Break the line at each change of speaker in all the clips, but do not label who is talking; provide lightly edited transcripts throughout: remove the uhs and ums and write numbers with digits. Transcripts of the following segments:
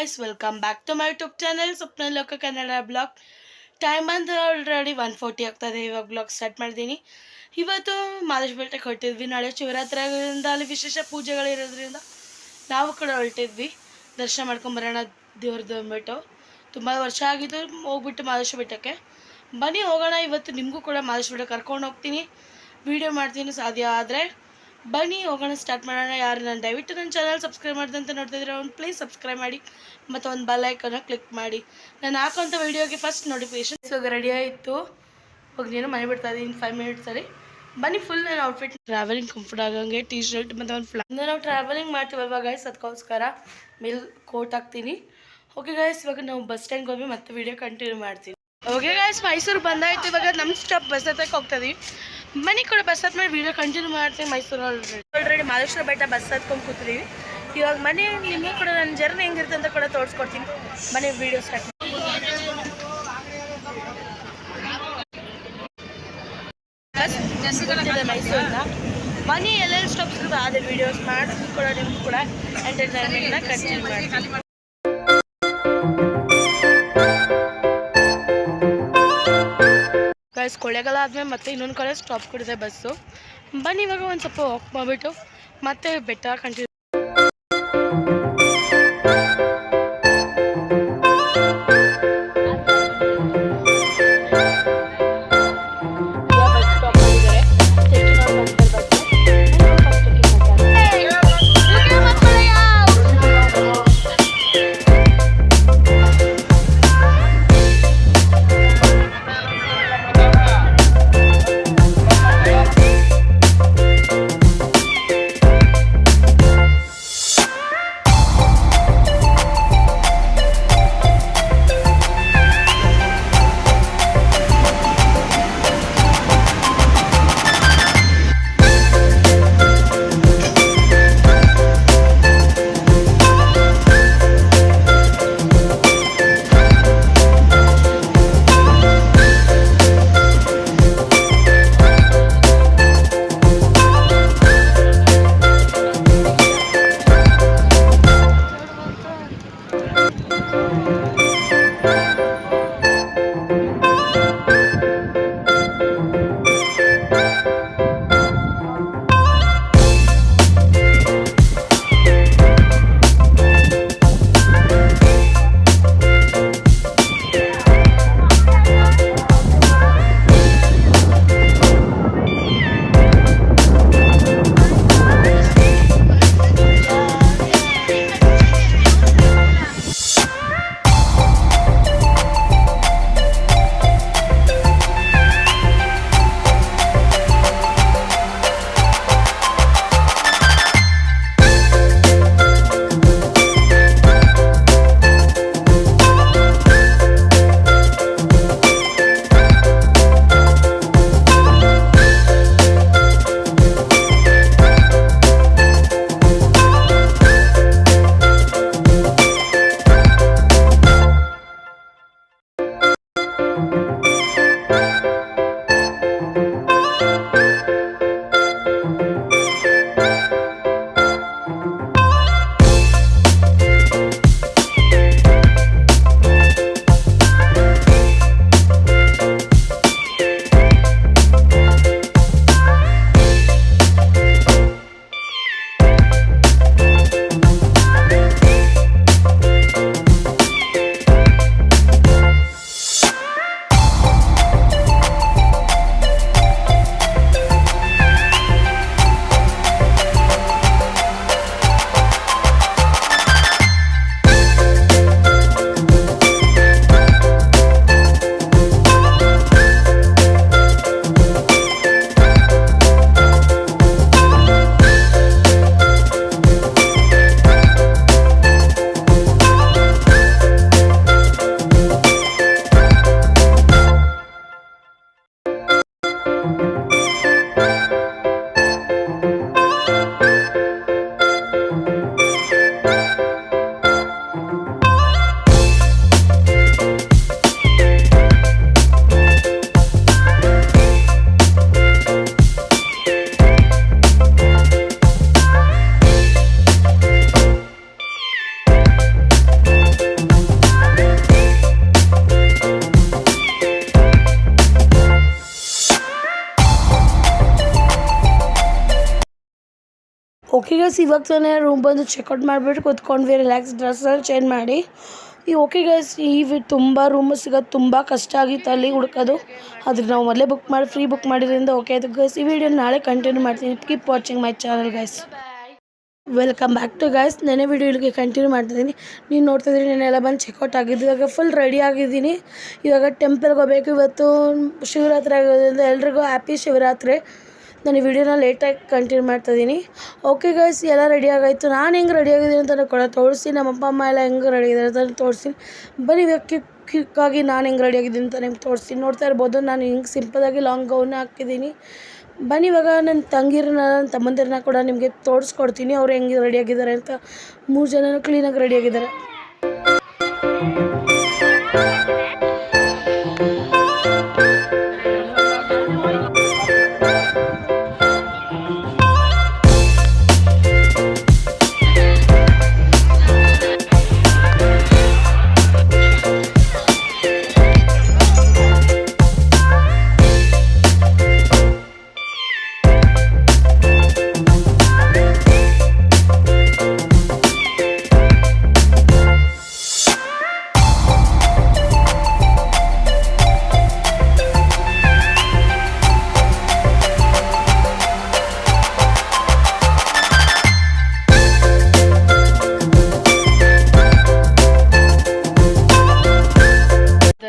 guys, welcome back to my YouTube channel Swapna Loka Kannada blog. Time ಬಂದು already 1:40 ಆಗ್ತದೆ. ಇವಾಗ blog start ಮಾಡಿದ್ದೀನಿ. ಇವತ್ತು ಮಾದೇಶ ಬೆಟ್ಟಕ್ಕೆ ಹೊರಟಿದ್ವಿ. ನಾಳೆ ಶಿವರಾತ್ರಿಯಿಂದ ಅಲ್ಲಿ ವಿಶೇಷ ಪೂಜೆಗಳಿರೋದ್ರಿಂದ ನಾವು ಕೂಡ ಹೊರಟಿದ್ವಿ. ದರ್ಶನ ಮಾಡ್ಕೊಂಬರೋಣ ದೇವ್ರದ್ದು ಅಂದ್ಬಿಟ್ಟು. ತುಂಬ ವರ್ಷ ಆಗಿದ್ದು ಹೋಗ್ಬಿಟ್ಟು ಮಾದೇಶ ಬೆಟ್ಟಕ್ಕೆ. ಬನ್ನಿ ಹೋಗೋಣ. ಇವತ್ತು ನಿಮಗೂ ಕೂಡ ಮಾದೇಶ ಬೆಟ್ಟಕ್ಕೆ ಕರ್ಕೊಂಡು ಹೋಗ್ತೀನಿ, ವೀಡಿಯೋ ಮಾಡ್ತೀನಿ ಸಾಧ್ಯ ಆದರೆ. ಬನ್ನಿ ಹೋಗೋಣ, ಸ್ಟಾರ್ಟ್ ಮಾಡೋಣ. ಯಾರು ನಾನು ದಯವಿಟ್ಟು ನನ್ನ ಚಾನಲ್ ಸಬ್ಸ್ಕ್ರೈಬ್ ಮಾಡಿದಂತೆ ನೋಡ್ತಿದ್ರೆ ಒಂದು ಪ್ಲೀಸ್ ಸಬ್ಸ್ಕ್ರೈಬ್ ಮಾಡಿ ಮತ್ತು ಒಂದು ಬೆಲ್ ಐಕನ್ನ ಕ್ಲಿಕ್ ಮಾಡಿ. ನಾನು ಹಾಕೋಂಥ ವೀಡಿಯೋಗೆ ಫಸ್ಟ್ ನೋಟಿಫಿಕೇಶನ್. ಇವಾಗ ರೆಡಿ ಆಯಿತು, ಹೋಗಿ ನೀನು ಮನೆ ಬಿಡ್ತಾ ಇದ್ದೀನಿ 5 ಮಿನಿಟ್ಸಲ್ಲಿ. ಬನ್ನಿ, ಫುಲ್ ನನ್ನ ಔಟ್ಫಿಟ್ ಟ್ರಾವೆಲಿಂಗ್ ಕಂಫರ್ಟ್ ಆಗಂಗೆ ಟೀ ಶರ್ಟ್ ಮತ್ತು ಒಂದು ಫ್ಲಾಗ್. ನಾವು ಟ್ರಾವೆಲಿಂಗ್ ಮಾಡ್ತೀವಲ್ವ ಗೈಸ್, ಅದಕ್ಕೋಸ್ಕರ ಮೇಲ್ ಕೋಟ್ ಹಾಕ್ತೀನಿ. ಓಕೆ ಗೈಸ್, ಇವಾಗ ನಾವು ಬಸ್ ಸ್ಟ್ಯಾಂಡ್ಗೆ ಹೋಗಿ ಮತ್ತೆ ವೀಡಿಯೋ ಕಂಟಿನ್ಯೂ ಮಾಡ್ತೀನಿ. ಓಕೆ ಗೈಸ್, ಮೈಸೂರು ಬಂದಾಯ್ತು. ಇವಾಗ ನಮ್ಮ ಸ್ಟಾಪ್ ಬಸ್ ಹತ್ತಕ್ಕೆ ಹೋಗ್ತಾ ಇದೀವಿ. ಮನೆ ಕೂಡ ಬಸ್ ಹತ್ ಮಾಡಿ ವೀಡಿಯೋ ಕಂಟಿನ್ಯೂ ಮಾಡ್ತೀನಿ. ಮೈಸೂರು ಆಲ್ರೆಡಿ ಮಾದೇಶ್ವರ ಬೆಟ್ಟ ಬಸ್ ಹತ್ಕೊಂಡು ಕೂತಿದ್ದೀವಿ. ಇವಾಗ ಮನೆ ನಿಮಗೂ ಕೂಡ ನನ್ನ ಜರ್ನಿ ಹೆಂಗಿರುತ್ತೆ ಅಂತ ಕೂಡ ತೋರಿಸ್ಕೊಡ್ತೀನಿ. ಮನೆ ವೀಡಿಯೋ ಸ್ಟಾರ್ಟ್ ಗೊತ್ತಿದೆ ಮೈಸೂರಿನ. ಮನೆ ಎಲ್ಲೆಲ್ಲಿ ಸ್ಟಾಪ್ಸ್ ಇರುತ್ತೆ ಅದೇ ವೀಡಿಯೋಸ್ ಮಾಡಿ ಕೂಡ ನಿಮ್ಗೆ ಕೂಡ ಎಂಟರ್ಟೈನ್ಮೆಂಟ್ನ ಕಂಟಿನ್ಯೂ ಮಾಡ್ತೀನಿ. ಗೈಸ್, ಕೊಳ್ಳೇಗಾಲ ಆದಮೇಲೆ ಮತ್ತೆ ಇನ್ನೊಂದು ಕಡೆ ಸ್ಟಾಪ್ ಕೊಡಿದೆ ಬಸ್ಸು. ಬನ್ನಿ ಇವಾಗ ಒಂದು ಸ್ವಲ್ಪ ವಾಕ್ ಮಾಡಿಬಿಟ್ಟು ಮತ್ತೆ ಬೆಟ್ಟ ಕಂಟಿನ್ಯೂ. ಓಕೆ ಗೈಸ್, ಇವಾಗ ತಾನೇ ರೂಮ್ ಬಂದು ಚೆಕ್ಔಟ್ ಮಾಡಿಬಿಟ್ಟು ಕೂತ್ಕೊಂಡ್ವಿ, ರಿಲ್ಯಾಕ್ಸ್ ಡ್ರೆಸ್ಸಲ್ಲಿ ಚೇಂಜ್ ಮಾಡಿ. ಓಕೆ ಗೈಸ್, ತುಂಬ ರೂಮು ಸಿಗೋದು ತುಂಬ ಕಷ್ಟ ಆಗಿತ್ತು ಅಲ್ಲಿ ಹುಡ್ಕೋದು. ಆದರೆ ನಾವು ಮೊದಲೇ ಫ್ರೀ ಬುಕ್ ಮಾಡಿದ್ರಿಂದ ಓಕೆ ಆಯಿತು ಗೈಸ್. ಈ ವಿಡಿಯೋ ನಾಳೆ ಕಂಟಿನ್ಯೂ ಮಾಡ್ತೀನಿ. Keep watching my channel guys. Welcome back to guys. ನೆನೆ ವಿಡಿಯೋ ಇಲ್ಲಿಗೆ ಕಂಟಿನ್ಯೂ ಮಾಡ್ತಿದ್ದೀನಿ. ನೀವು ನೋಡ್ತಿದ್ದೀನಿ, ನೆನೆಲ್ಲ ಬಂದು ಚೆಕ್ಔಟ್ ಆಗಿದ್ದು. ಇವಾಗ ಫುಲ್ ರೆಡಿ ಆಗಿದ್ದೀನಿ. ಇವಾಗ ಟೆಂಪಲ್ಗೆ ಹೋಗ್ಬೇಕು. ಇವತ್ತು ಶಿವರಾತ್ರಿ ಆಗೋದ್ರಿಂದ ಎಲ್ರಿಗೂ ಹ್ಯಾಪಿ ಶಿವರಾತ್ರಿ. ನಾನು ಈ ವಿಡಿಯೋನ ಲೇಟಾಗಿ ಕಂಟಿನ್ಯೂ ಮಾಡ್ತಾಯಿದ್ದೀನಿ. ಓಕೆ ಗೈಸ್, ಎಲ್ಲ ರೆಡಿ ಆಗಾಯಿತು. ನಾನು ಹೆಂಗೆ ರೆಡಿ ಆಗಿದ್ದೀನಿ ಅಂತ ಕೂಡ ತೋರಿಸಿ, ನಮ್ಮ ಅಪ್ಪ ಅಮ್ಮ ಎಲ್ಲ ಹೆಂಗೆ ರೆಡಿ ಆಗಿದ್ದಾರೆ ಅಂತ ತೋರಿಸ್ತೀನಿ. ಬನ್ನಿ, ಇವಾಗ ಕ್ವಿಕ್ಕಾಗಿ ನಾನು ಹೆಂಗೆ ರೆಡಿ ಆಗಿದ್ದೀನಿ ಅಂತ ನಿಮ್ಗೆ ತೋರಿಸ್ತೀನಿ. ನೋಡ್ತಾ ಇರ್ಬೋದು, ನಾನು ಹಿಂಗೆ ಸಿಂಪಲಾಗಿ ಲಾಂಗ್ ಗೌನ್ನ ಹಾಕಿದ್ದೀನಿ. ಬನ್ನಿ, ಇವಾಗ ನನ್ನ ತಂಗಿರನ್ನ, ನನ್ನ ತಮ್ಮಂದಿರನ್ನ ಕೂಡ ನಿಮಗೆ ತೋರಿಸ್ಕೊಡ್ತೀನಿ ಅವ್ರು ಹೆಂಗೆ ರೆಡಿಯಾಗಿದ್ದಾರೆ ಅಂತ. 3 ಜನನೂ ಕ್ಲೀನಾಗಿ ರೆಡಿಯಾಗಿದ್ದಾರೆ.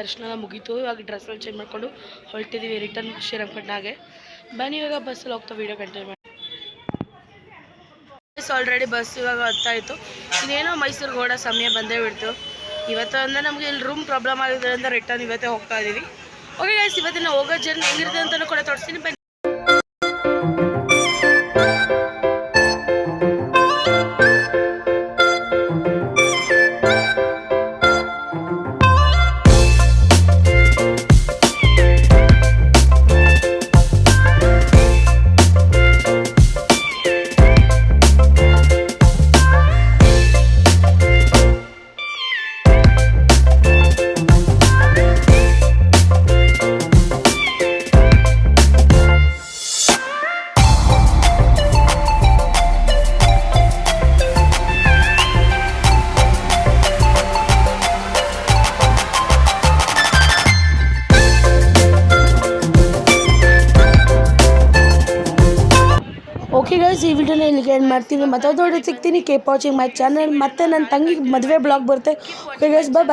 ದರ್ಶನ ಮುಗೀತು. ಇವಾಗ ಡ್ರೆಸ್ಸಲ್ಲಿ ಚೇಂಜ್ ಮಾಡ್ಕೊಂಡು ಹೊರಟಿದ್ದೀವಿ ರಿಟರ್ನ್ ಶ್ರೀರಂಗಪಟ್ಟಣಗೆ. ಬನ್ನಿ, ಇವಾಗ ಬಸ್ಸಲ್ಲಿ ಹೋಗ್ತಾ ವೀಡಿಯೋ ಕಂಟಿನ್ಯೂ ಮಾಡಿ. ಆಲ್ರೆಡಿ ಬಸ್ ಇವಾಗ ಹೊತ್ತಾಯಿತು. ಇನ್ನೇನೋ ಮೈಸೂರಿಗೆ ಓಡೋ ಸಮಯ ಬಂದೇ ಬಿಡ್ತು. ಇವತ್ತು ಅಂದರೆ ನಮಗೆ ಇಲ್ಲಿ ರೂಮ್ ಪ್ರಾಬ್ಲಮ್ ಆಗಿದ್ದರಿಂದ ರಿಟರ್ನ್ ಇವತ್ತೇ ಹೋಗ್ತಾ ಇದ್ದೀವಿ. ಓಕೆ ಗೈಸ್, ಇವತ್ತಿನ ಹೋಗೋ ಜರ್ನಿ ಹೆಂಗಿರುತ್ತೆ ಅಂತಲೂ ಕೂಡ ತೋರಿಸ್ತೀನಿ. ಬನ್ನಿ. ಓಕೆ ಗೈಸ್, ಈ ವಿಡಿಯೋನ ಇಲ್ಲಿಗೆ ಎಂಡ್ ಮಾಡ್ತೀನಿ. ಮತ್ತೆ ಸಿಗ್ತೀನಿ. Keep watching my channel. ಮತ್ತೆ ನನ್ನ ತಂಗಿ ಮದುವೆ ಬ್ಲಾಗ್ ಬರುತ್ತೆ. ಓಕೆ ಗೈಸ್, ಬಾಯ್.